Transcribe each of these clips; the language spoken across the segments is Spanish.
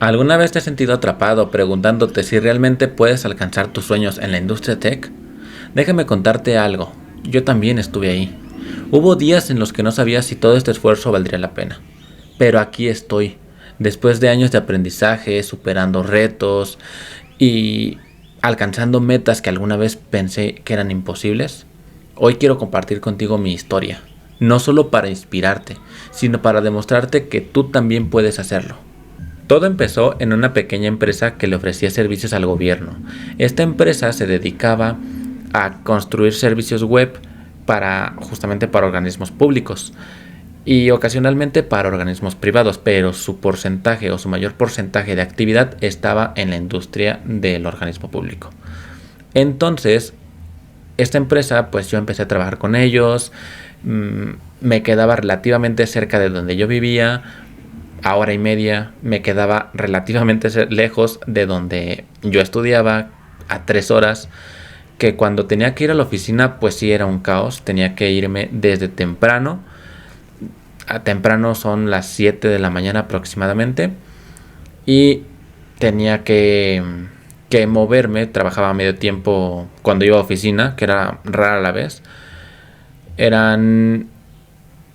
¿Alguna vez te has sentido atrapado preguntándote si realmente puedes alcanzar tus sueños en la industria tech? Déjame contarte algo. Yo también estuve ahí. Hubo días en los que no sabía si todo este esfuerzo valdría la pena. Pero aquí estoy, después de años de aprendizaje, superando retos y alcanzando metas que alguna vez pensé que eran imposibles. Hoy quiero compartir contigo mi historia, no solo para inspirarte, sino para demostrarte que tú también puedes hacerlo. Todo empezó en una pequeña empresa que le ofrecía servicios al gobierno. Esta empresa se dedicaba a construir servicios web justamente para organismos públicos y ocasionalmente para organismos privados, pero su porcentaje o su mayor porcentaje de actividad estaba en la industria del organismo público. Entonces, esta empresa, pues yo empecé a trabajar con ellos, me quedaba relativamente cerca de donde yo vivía, a hora y media, me quedaba relativamente lejos de donde yo estudiaba, a 3 horas, que cuando tenía que ir a la oficina, pues sí era un caos, tenía que irme desde temprano, a temprano son las 7 de la mañana aproximadamente, y tenía que moverme, trabajaba medio tiempo cuando iba a oficina, que era rara la vez, eran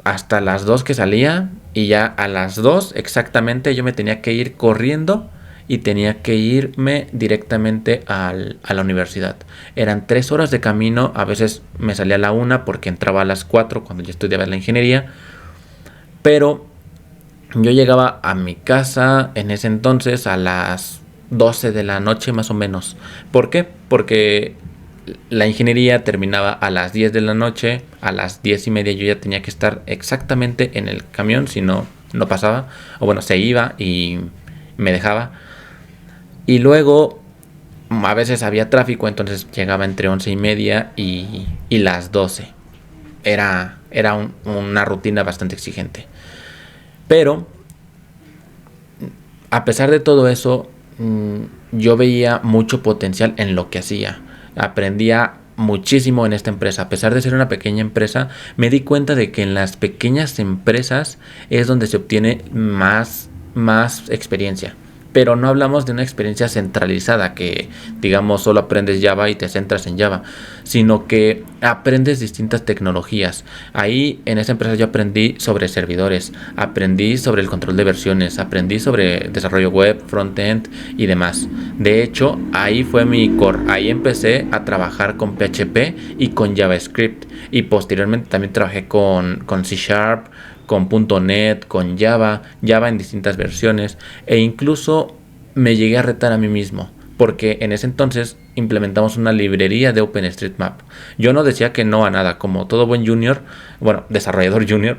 hasta las 2 que salía y ya a las 2 exactamente yo me tenía que ir corriendo y tenía que irme directamente a la universidad. Eran 3 horas de camino, a veces me salía a la 1 porque entraba a las 4 cuando yo estudiaba la ingeniería, pero yo llegaba a mi casa en ese entonces a las 12 de la noche más o menos. ¿Por qué? Porque la ingeniería terminaba a las 10 de la noche, a las 10:30 yo ya tenía que estar exactamente en el camión, si no, no pasaba, o bueno, se iba y me dejaba. Y luego, a veces había tráfico, entonces llegaba entre 11:30 y las 12. Era una rutina bastante exigente. Pero, a pesar de todo eso, yo veía mucho potencial en lo que hacía. Aprendía muchísimo en esta empresa. A pesar de ser una pequeña empresa, me di cuenta de que en las pequeñas empresas es donde se obtiene más experiencia. Pero no hablamos de una experiencia centralizada que, digamos, solo aprendes Java y te centras en Java, sino que aprendes distintas tecnologías. Ahí en esa empresa yo aprendí sobre servidores, aprendí sobre el control de versiones, aprendí sobre desarrollo web, frontend y demás. De hecho, ahí fue mi core. Ahí empecé a trabajar con PHP y con JavaScript. Y posteriormente también trabajé con C Sharp, con .NET, con Java en distintas versiones, e incluso me llegué a retar a mí mismo, porque en ese entonces implementamos una librería de OpenStreetMap. Yo no decía que no a nada, como todo buen junior, bueno, desarrollador junior,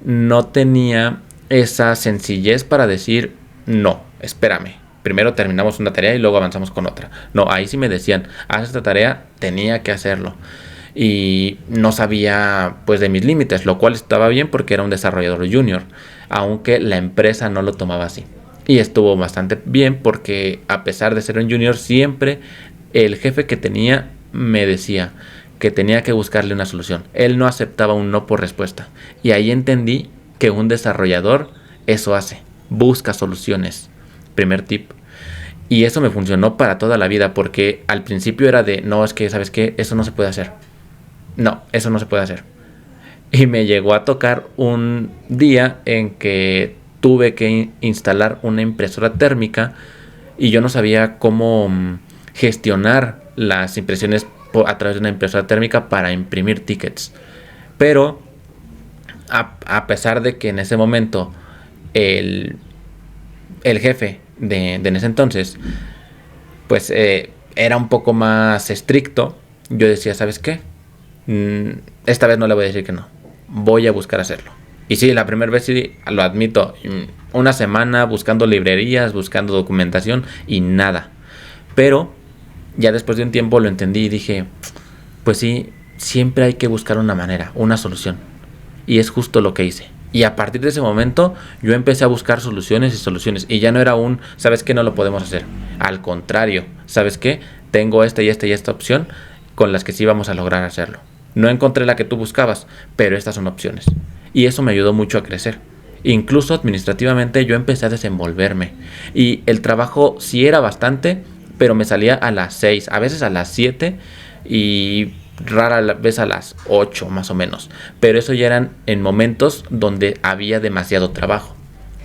no tenía esa sencillez para decir, no, espérame, primero terminamos una tarea y luego avanzamos con otra. No, ahí sí me decían, haz esta tarea, tenía que hacerlo. Y no sabía pues de mis límites, lo cual estaba bien porque era un desarrollador junior, aunque la empresa no lo tomaba así. Y estuvo bastante bien porque a pesar de ser un junior, siempre el jefe que tenía me decía que tenía que buscarle una solución. Él no aceptaba un no por respuesta. Y ahí entendí que un desarrollador eso hace, busca soluciones. Primer tip. Y eso me funcionó para toda la vida porque al principio era de, no, es que, ¿sabes qué? Eso no se puede hacer. No, eso no se puede hacer. Y me llegó a tocar un día en que tuve que instalar una impresora térmica y yo no sabía cómo gestionar las impresiones a través de una impresora térmica para imprimir tickets. Pero a pesar de que en ese momento el jefe de en ese entonces pues era un poco más estricto, yo decía, ¿sabes qué? Esta vez no le voy a decir que no, voy a buscar hacerlo. Y sí, la primera vez sí, lo admito, una semana buscando librerías, buscando documentación y nada. Pero ya después de un tiempo lo entendí y dije, pues sí, siempre hay que buscar una manera, una solución. Y es justo lo que hice. Y a partir de ese momento yo empecé a buscar soluciones y soluciones. Y ya no era ¿sabes qué? No lo podemos hacer. Al contrario, ¿sabes qué? Tengo esta y esta y esta opción con las que sí vamos a lograr hacerlo. No encontré la que tú buscabas, pero estas son opciones. Y eso me ayudó mucho a crecer. Incluso administrativamente yo empecé a desenvolverme. Y el trabajo sí era bastante, pero me salía a las 6, a veces a las 7 y rara vez a las 8 más o menos. Pero eso ya eran en momentos donde había demasiado trabajo,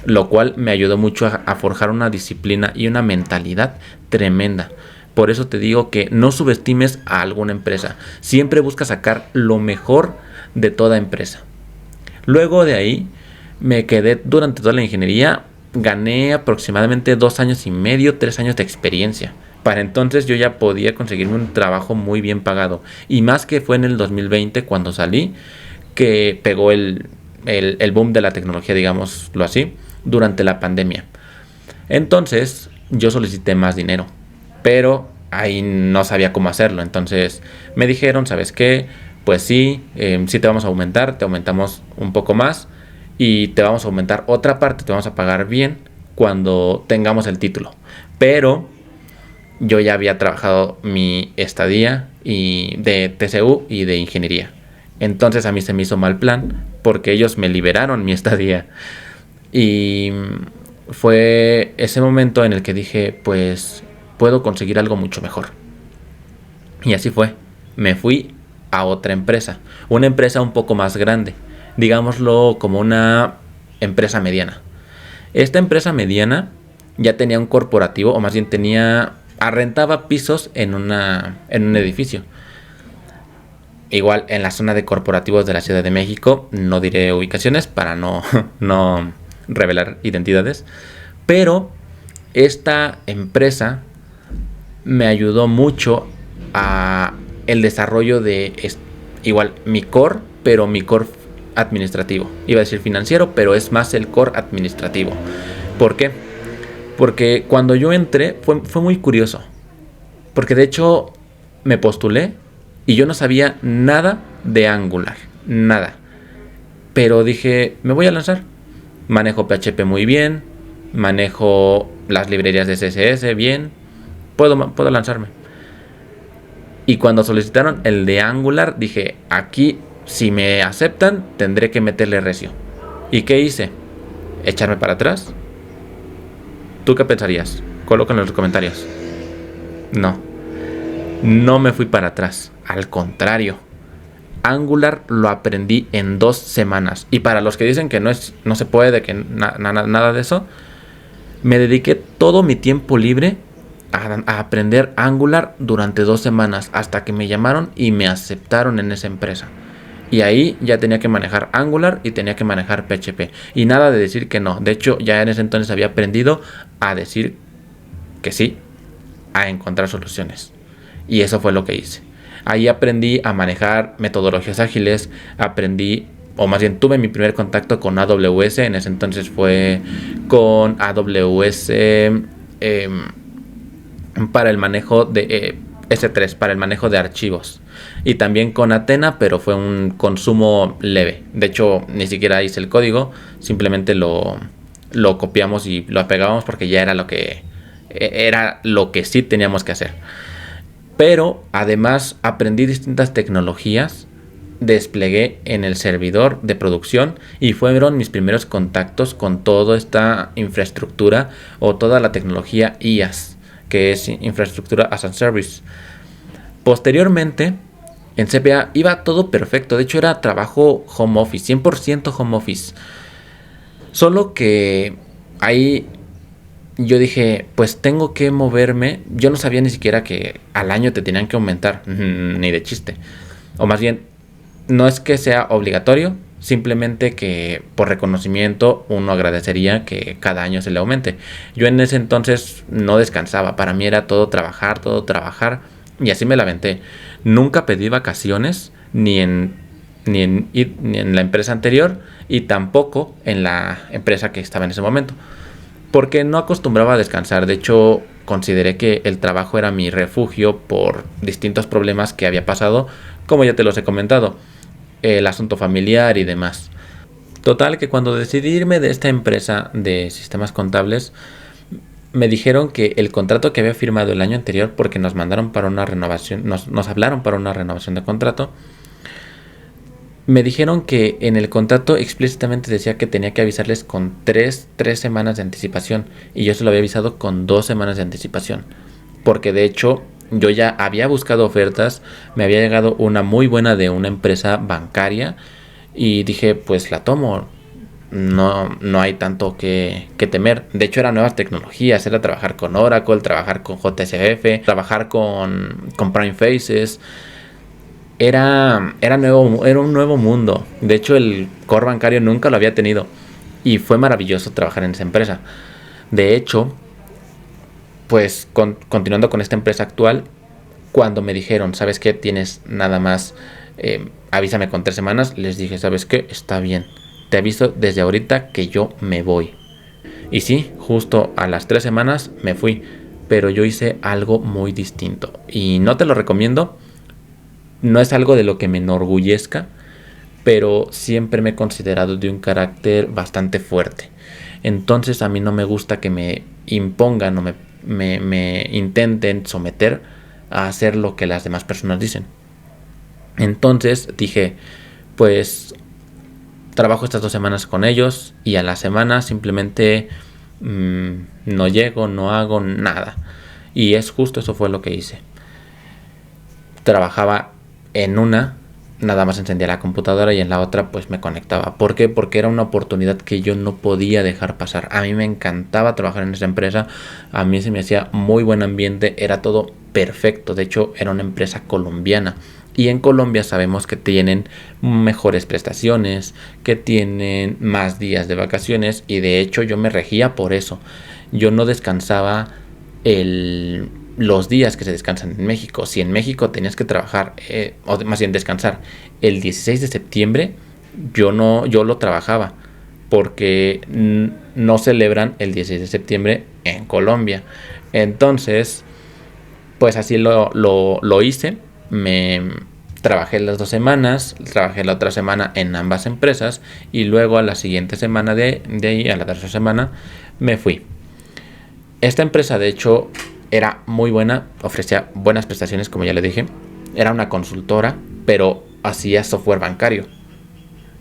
lo cual me ayudó mucho a forjar una disciplina y una mentalidad tremenda. Por eso te digo que no subestimes a alguna empresa. Siempre busca sacar lo mejor de toda empresa. Luego de ahí me quedé durante toda la ingeniería. Gané aproximadamente 2 años y medio, 3 años de experiencia. Para entonces yo ya podía conseguirme un trabajo muy bien pagado. Y más que fue en el 2020 cuando salí, que pegó el boom de la tecnología, digámoslo así, durante la pandemia. Entonces yo solicité más dinero, pero ahí no sabía cómo hacerlo. Entonces me dijeron, ¿sabes qué? Pues sí, sí te vamos a aumentar, te aumentamos un poco más y te vamos a aumentar otra parte, te vamos a pagar bien cuando tengamos el título. Pero yo ya había trabajado mi estadía y de TCU y de ingeniería. Entonces a mí se me hizo mal plan porque ellos me liberaron mi estadía. Y fue ese momento en el que dije, pues puedo conseguir algo mucho mejor. Y así fue. Me fui a otra empresa. Una empresa un poco más grande. Digámoslo como una empresa mediana. Esta empresa mediana ya tenía un corporativo, o más bien arrendaba pisos en un edificio. Igual en la zona de corporativos de la Ciudad de México. No diré ubicaciones para no, no revelar identidades. Pero esta empresa me ayudó mucho a el desarrollo de igual mi core, pero mi core administrativo. Iba a decir financiero, pero es más el core administrativo. ¿Por qué? Porque cuando yo entré fue muy curioso. Porque de hecho me postulé y yo no sabía nada de Angular. Nada. Pero dije, me voy a lanzar. Manejo PHP muy bien. Manejo las librerías de CSS bien. Puedo lanzarme. Y cuando solicitaron el de Angular, dije, aquí si me aceptan, tendré que meterle recio. ¿Y qué hice? ¿Echarme para atrás? ¿Tú qué pensarías? Colócalo en los comentarios. No me fui para atrás. Al contrario. Angular lo aprendí en 2 semanas. Y para los que dicen que no se puede, que nada de eso, me dediqué todo mi tiempo libre a aprender Angular durante 2 semanas. Hasta que me llamaron y me aceptaron en esa empresa. Y ahí ya tenía que manejar Angular y tenía que manejar PHP. Y nada de decir que no. De hecho, ya en ese entonces había aprendido a decir que sí, a encontrar soluciones. Y eso fue lo que hice. Ahí aprendí a manejar metodologías ágiles. Aprendí, o más bien tuve mi primer contacto con AWS. En ese entonces fue con AWS para el manejo de S3, para el manejo de archivos. Y también con Athena, pero fue un consumo leve. De hecho, ni siquiera hice el código. Simplemente lo copiamos y lo apegábamos porque ya era lo que sí teníamos que hacer. Pero además aprendí distintas tecnologías, desplegué en el servidor de producción y fueron mis primeros contactos con toda esta infraestructura o toda la tecnología IaaS, que es Infrastructure as a Service. Posteriormente, en CPA iba todo perfecto. De hecho, era trabajo home office, 100% home office. Solo que ahí yo dije, pues tengo que moverme. Yo no sabía ni siquiera que al año te tenían que aumentar, ni de chiste. O más bien, no es que sea obligatorio, simplemente que por reconocimiento uno agradecería que cada año se le aumente. Yo en ese entonces no descansaba, para mí era todo trabajar, y así me la aventé. Nunca pedí vacaciones, ni en la empresa anterior, y tampoco en la empresa que estaba en ese momento, porque no acostumbraba a descansar. De hecho, consideré que el trabajo era mi refugio por distintos problemas que había pasado, como ya te los he comentado, el asunto familiar y demás. Total, que cuando decidí irme de esta empresa de sistemas contables, me dijeron que el contrato que había firmado el año anterior, porque nos mandaron para una renovación, nos hablaron para una renovación de contrato, Me dijeron que en el contrato explícitamente decía que tenía que avisarles con tres semanas de anticipación y yo se lo había avisado con 2 semanas de anticipación. Porque de hecho yo ya había buscado ofertas, me había llegado una muy buena de una empresa bancaria y dije pues la tomo. No hay tanto que temer. De hecho, eran nuevas tecnologías. Era trabajar con Oracle, trabajar con JSF, trabajar con Prime Faces. Era un nuevo mundo. De hecho, el core bancario nunca lo había tenido. Y fue maravilloso trabajar en esa empresa. De hecho, pues continuando con esta empresa actual, cuando me dijeron, ¿sabes qué? Tienes nada más, avísame con 3 semanas, les dije, ¿sabes qué? Está bien. Te aviso desde ahorita que yo me voy. Y sí, justo a las 3 semanas me fui. Pero yo hice algo muy distinto. Y no te lo recomiendo. No es algo de lo que me enorgullezca, pero siempre me he considerado de un carácter bastante fuerte. Entonces a mí no me gusta que me impongan o me intenten someter a hacer lo que las demás personas dicen. Entonces dije, pues trabajo estas 2 semanas con ellos y a la semana simplemente no llego, no hago nada. Y es justo eso fue lo que hice. Trabajaba en una, nada más encendía la computadora y en la otra pues me conectaba. ¿Por qué? Porque era una oportunidad que yo no podía dejar pasar. A mí me encantaba trabajar en esa empresa, a mí se me hacía muy buen ambiente, era todo perfecto. De hecho, era una empresa colombiana. Y en Colombia sabemos que tienen mejores prestaciones, que tienen más días de vacaciones y de hecho yo me regía por eso. Yo no descansaba los días que se descansan en México. Si en México tenías que trabajar, o más bien descansar, el 16 de septiembre, yo lo trabajaba porque no celebran el 16 de septiembre en Colombia. Entonces, pues así lo hice. Me trabajé las 2 semanas, trabajé la otra semana en ambas empresas y luego a la siguiente semana de ahí, a la tercera semana, me fui. Esta empresa de hecho era muy buena, ofrecía buenas prestaciones como ya le dije, era una consultora, pero hacía software bancario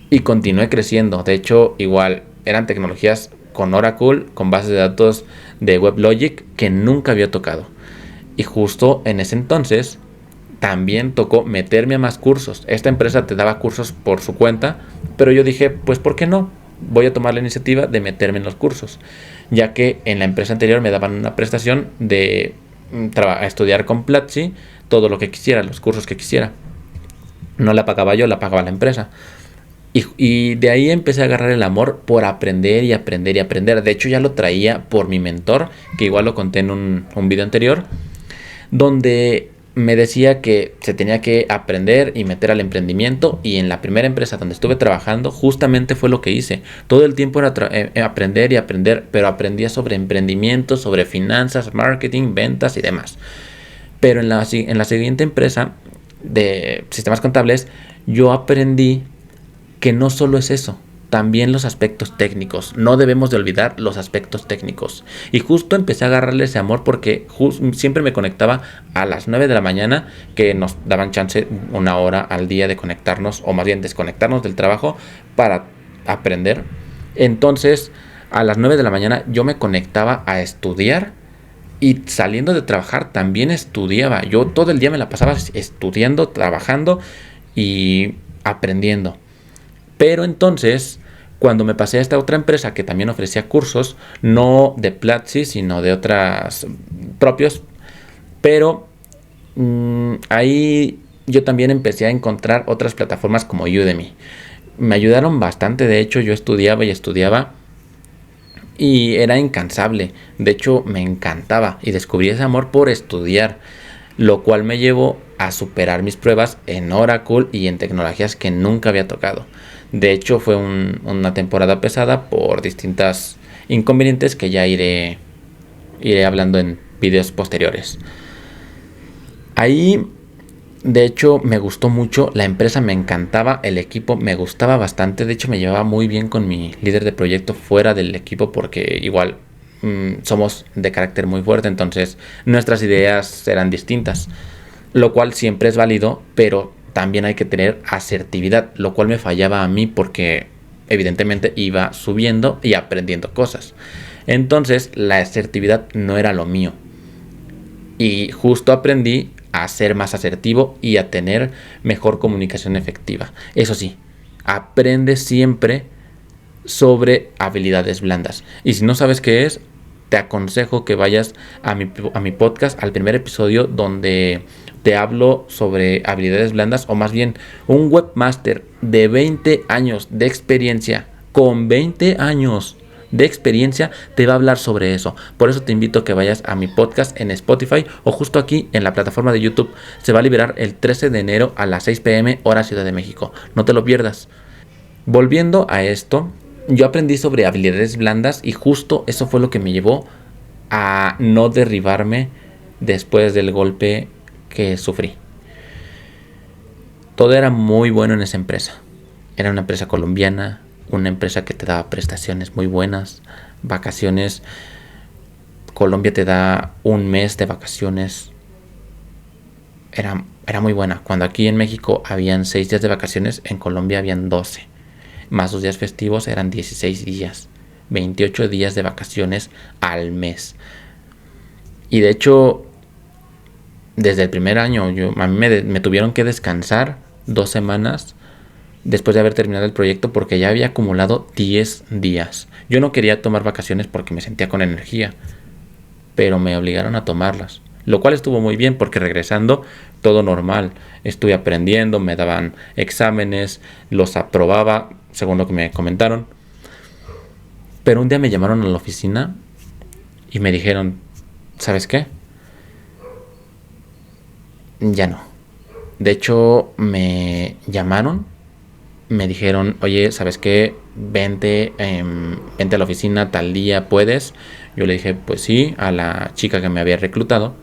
y continué creciendo. De hecho, igual eran tecnologías con Oracle, con bases de datos de WebLogic que nunca había tocado. Y justo en ese entonces también tocó meterme a más cursos. Esta empresa te daba cursos por su cuenta, pero yo dije, pues ¿por qué no? Voy a tomar la iniciativa de meterme en los cursos, ya que en la empresa anterior me daban una prestación de estudiar con Platzi todo lo que quisiera, los cursos que quisiera. No la pagaba yo, la pagaba la empresa. Y de ahí empecé a agarrar el amor por aprender y aprender y aprender. De hecho ya lo traía por mi mentor, que igual lo conté en un video anterior, donde me decía que se tenía que aprender y meter al emprendimiento, y en la primera empresa donde estuve trabajando justamente fue lo que hice. Todo el tiempo era aprender y aprender, pero aprendía sobre emprendimiento, sobre finanzas, marketing, ventas y demás. Pero en la siguiente empresa de sistemas contables yo aprendí que no solo es eso, también los aspectos técnicos. No debemos de olvidar los aspectos técnicos. Y justo empecé a agarrarle ese amor porque siempre me conectaba a las 9 de la mañana, que nos daban chance 1 hora al día de conectarnos, o más bien desconectarnos del trabajo para aprender. Entonces, a las 9 de la mañana yo me conectaba a estudiar y saliendo de trabajar también estudiaba. Yo todo el día me la pasaba estudiando, trabajando y aprendiendo. Pero entonces, cuando me pasé a esta otra empresa que también ofrecía cursos, no de Platzi, sino de otras propios, pero ahí yo también empecé a encontrar otras plataformas como Udemy. Me ayudaron bastante, de hecho yo estudiaba y estudiaba y era incansable. De hecho me encantaba y descubrí ese amor por estudiar, lo cual me llevó a superar mis pruebas en Oracle y en tecnologías que nunca había tocado. De hecho fue una temporada pesada por distintos inconvenientes que ya iré hablando en videos posteriores. Ahí de hecho me gustó mucho, la empresa me encantaba, el equipo me gustaba bastante. De hecho me llevaba muy bien con mi líder de proyecto fuera del equipo porque igual somos de carácter muy fuerte, entonces nuestras ideas eran distintas, lo cual siempre es válido, pero también hay que tener asertividad, lo cual me fallaba a mí porque evidentemente iba subiendo y aprendiendo cosas. Entonces la asertividad no era lo mío. Y justo aprendí a ser más asertivo y a tener mejor comunicación efectiva. Eso sí, aprende siempre sobre habilidades blandas. Y si no sabes qué es, te aconsejo que vayas a mi podcast, al primer episodio donde te hablo sobre habilidades blandas, o más bien un webmaster de 20 años de experiencia, con 20 años de experiencia, te va a hablar sobre eso. Por eso te invito a que vayas a mi podcast en Spotify o justo aquí en la plataforma de YouTube. Se va a liberar el 13 de enero a las 6 p.m. hora Ciudad de México. No te lo pierdas. Volviendo a esto, yo aprendí sobre habilidades blandas y justo eso fue lo que me llevó a no derribarme después del golpe que sufrí. Todo era muy bueno en esa empresa. Era una empresa colombiana, una empresa que te daba prestaciones muy buenas, vacaciones. Colombia te da un mes de vacaciones. Era muy buena. Cuando aquí en México habían 6 días de vacaciones, en Colombia habían 12. Más los días festivos eran 16 días. 28 días de vacaciones al mes. Y de hecho, desde el primer año, a mí me tuvieron que descansar 2 semanas después de haber terminado el proyecto porque ya había acumulado 10 días. Yo no quería tomar vacaciones porque me sentía con energía, pero me obligaron a tomarlas. Lo cual estuvo muy bien porque regresando todo normal. Estuve aprendiendo, me daban exámenes, los aprobaba según lo que me comentaron. Pero un día me llamaron a la oficina y me dijeron, ¿sabes qué? Ya no. De hecho, me llamaron, me dijeron, oye, ¿sabes qué? Vente a la oficina tal día, ¿puedes? Yo le dije, pues sí, a la chica que me había reclutado.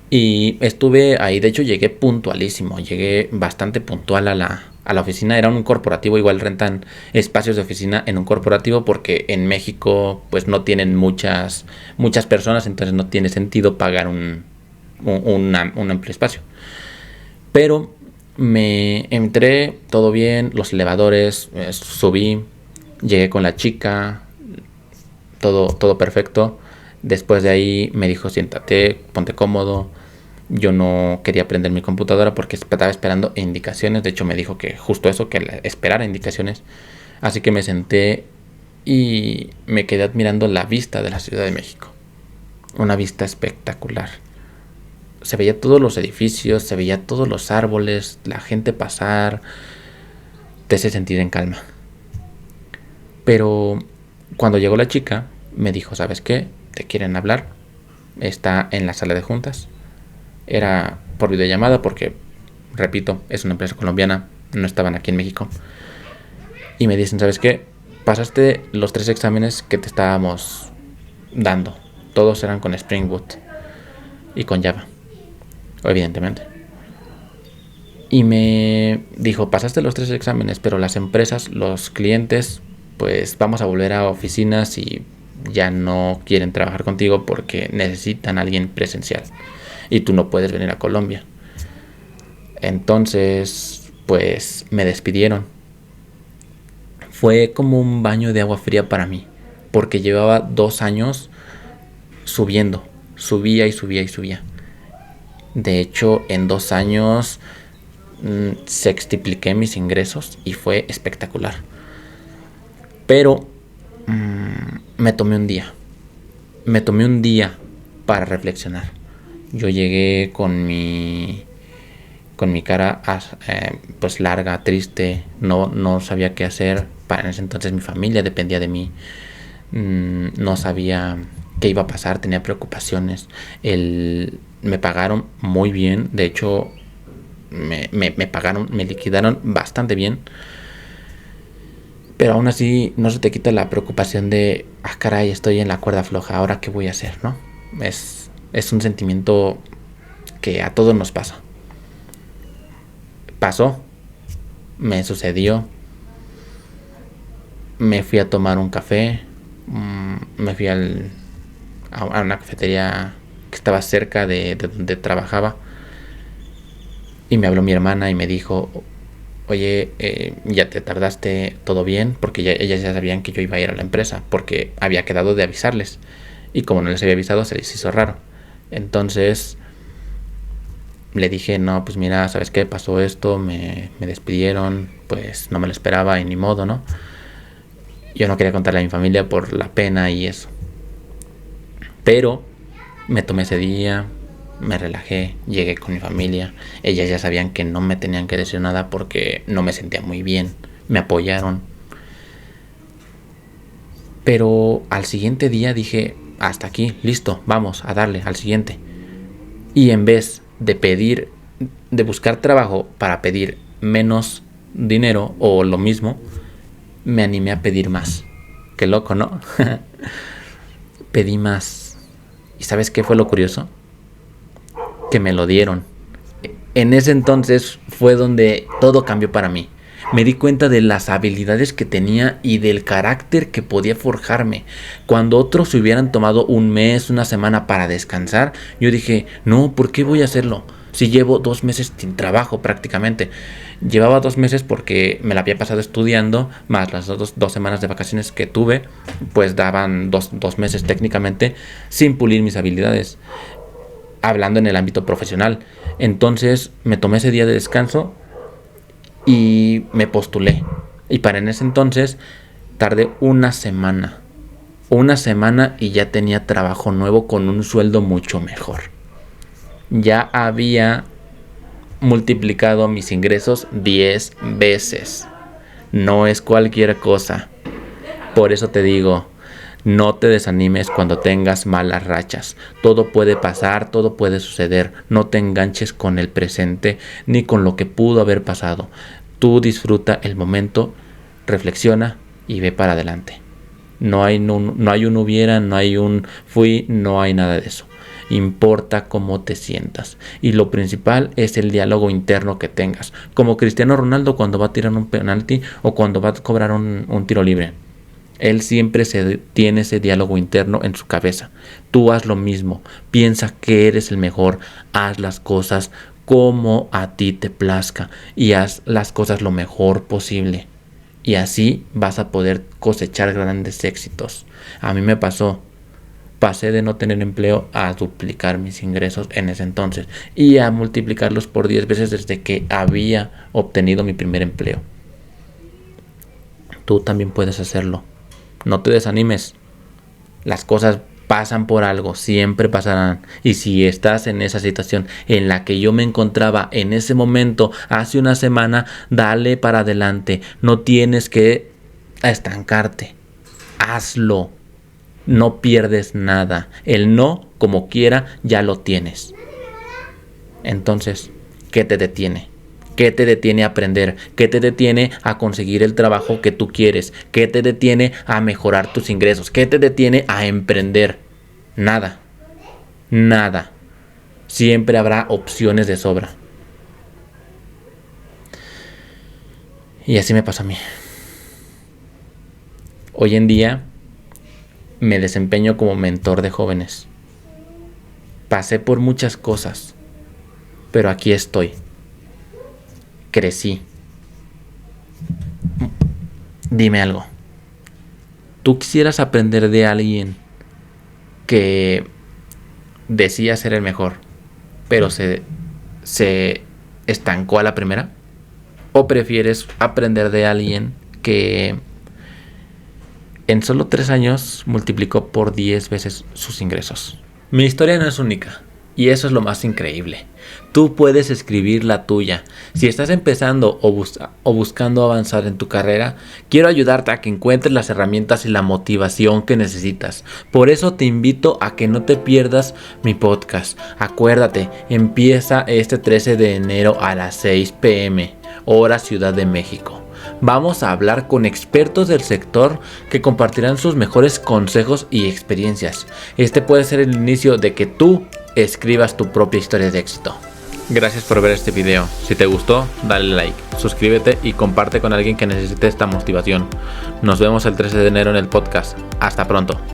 Y estuve ahí, de hecho llegué puntualísimo, llegué bastante puntual a la oficina. Era un corporativo, igual rentan espacios de oficina en un corporativo porque en México pues no tienen muchas personas, entonces no tiene sentido pagar un amplio espacio. Pero me entré, todo bien, los elevadores, subí, llegué con la chica, todo perfecto. Después de ahí me dijo, siéntate, ponte cómodo. Yo no quería prender mi computadora porque estaba esperando indicaciones. De hecho me dijo que justo eso, que esperara indicaciones. Así que me senté y me quedé admirando la vista de la Ciudad de México. Una vista espectacular. Se veía todos los edificios, se veía todos los árboles, la gente pasar. Te hace sentir en calma. Pero cuando llegó la chica, me dijo, ¿sabes qué? ¿Te quieren hablar? Está en la sala de juntas. Era por videollamada porque, repito, es una empresa colombiana, no estaban aquí en México. Y me dicen, ¿sabes qué? Pasaste los 3 exámenes que te estábamos dando. Todos eran con Spring Boot y con Java, evidentemente. Y me dijo, pasaste los 3 exámenes, pero las empresas, los clientes, pues vamos a volver a oficinas y ya no quieren trabajar contigo porque necesitan a alguien presencial. Y tú no puedes venir a Colombia. Entonces, pues me despidieron. Fue como un baño de agua fría para mí, porque llevaba 2 años subiendo, subía y subía y subía. De hecho, en 2 años sextupliqué mis ingresos y fue espectacular. Pero me tomé un día. Me tomé un día para reflexionar. Yo llegué con mi cara pues larga, triste, no sabía qué hacer. Para ese entonces mi familia dependía de mí. No sabía qué iba a pasar, tenía preocupaciones. Me pagaron muy bien, de hecho me pagaron, me liquidaron bastante bien. Pero aún así no se te quita la preocupación de, caray, estoy en la cuerda floja, ¿ahora qué voy a hacer, no? Es un sentimiento que a todos nos pasa. Pasó, me sucedió, me fui a tomar un café, me fui a una cafetería que estaba cerca de donde trabajaba Y me habló mi hermana y me dijo, oye, ya te tardaste, ¿todo bien? Porque ellas ya sabían que yo iba a ir a la empresa, porque había quedado de avisarles. Y como no les había avisado, se les hizo raro. Entonces le dije, no, pues mira, ¿sabes qué? Pasó esto, me despidieron, pues no me lo esperaba y ni modo, ¿no? Yo no quería contarle a mi familia por la pena y eso. Pero me tomé ese día, me relajé, llegué con mi familia. Ellas ya sabían que no me tenían que decir nada porque no me sentía muy bien. Me apoyaron. Pero al siguiente día dije, hasta aquí, listo, vamos a darle al siguiente. Y en vez de buscar trabajo para pedir menos dinero o lo mismo, me animé a pedir más. Qué loco, ¿no? Pedí más. ¿Y sabes qué fue lo curioso? Que me lo dieron. En ese entonces fue donde todo cambió para mí. Me di cuenta de las habilidades que tenía y del carácter que podía forjarme. Cuando otros se hubieran tomado un mes, una semana para descansar, yo dije, no, ¿por qué voy a hacerlo? Si llevo 2 meses sin trabajo prácticamente. Llevaba 2 meses porque me la había pasado estudiando, más las 2 semanas de vacaciones que tuve, pues daban 2 meses técnicamente sin pulir mis habilidades, hablando en el ámbito profesional. Entonces me tomé ese día de descanso y me postulé. Y para en ese entonces tardé una semana y ya tenía trabajo nuevo con un sueldo mucho mejor. Ya había multiplicado mis ingresos 10 veces. No es cualquier cosa. Por eso te digo, no te desanimes cuando tengas malas rachas. Todo puede pasar, todo puede suceder. No te enganches con el presente ni con lo que pudo haber pasado. Tú disfruta el momento, reflexiona y ve para adelante. No hay un hubiera, no hay un fui, no hay nada de eso. Importa cómo te sientas. Y lo principal es el diálogo interno que tengas. Como Cristiano Ronaldo cuando va a tirar un penalti o cuando va a cobrar un tiro libre. Él siempre tiene ese diálogo interno en su cabeza. Tú haz lo mismo. Piensa que eres el mejor. Haz las cosas como a ti te plazca. Y haz las cosas lo mejor posible. Y así vas a poder cosechar grandes éxitos. A mí me pasó. Pasé de no tener empleo a duplicar mis ingresos en ese entonces. Y a multiplicarlos por 10 veces desde que había obtenido mi primer empleo. Tú también puedes hacerlo. No te desanimes. Las cosas pasan por algo, siempre pasarán. Y si estás en esa situación en la que yo me encontraba en ese momento, hace una semana, dale para adelante. No tienes que estancarte. Hazlo. No pierdes nada. El no, como quiera, ya lo tienes. Entonces, ¿qué te detiene? ¿Qué te detiene a aprender? ¿Qué te detiene a conseguir el trabajo que tú quieres? ¿Qué te detiene a mejorar tus ingresos? ¿Qué te detiene a emprender? Nada. Nada. Siempre habrá opciones de sobra. Y así me pasó a mí. Hoy en día me desempeño como mentor de jóvenes. Pasé por muchas cosas, pero aquí estoy. Crecí. Dime algo. ¿Tú quisieras aprender de alguien que decía ser el mejor, pero se estancó a la primera? ¿O prefieres aprender de alguien que en solo 3 años multiplicó por 10 veces sus ingresos? Mi historia no es única. Y eso es lo más increíble. Tú puedes escribir la tuya. Si estás empezando o buscando avanzar en tu carrera, quiero ayudarte a que encuentres las herramientas y la motivación que necesitas. Por eso te invito a que no te pierdas mi podcast. Acuérdate, empieza este 13 de enero a las 6 p.m. hora Ciudad de México. Vamos a hablar con expertos del sector que compartirán sus mejores consejos y experiencias. Este puede ser el inicio de que tú escribas tu propia historia de éxito. Gracias por ver este video. Si te gustó, dale like, suscríbete y comparte con alguien que necesite esta motivación. Nos vemos el 13 de enero en el podcast. Hasta pronto.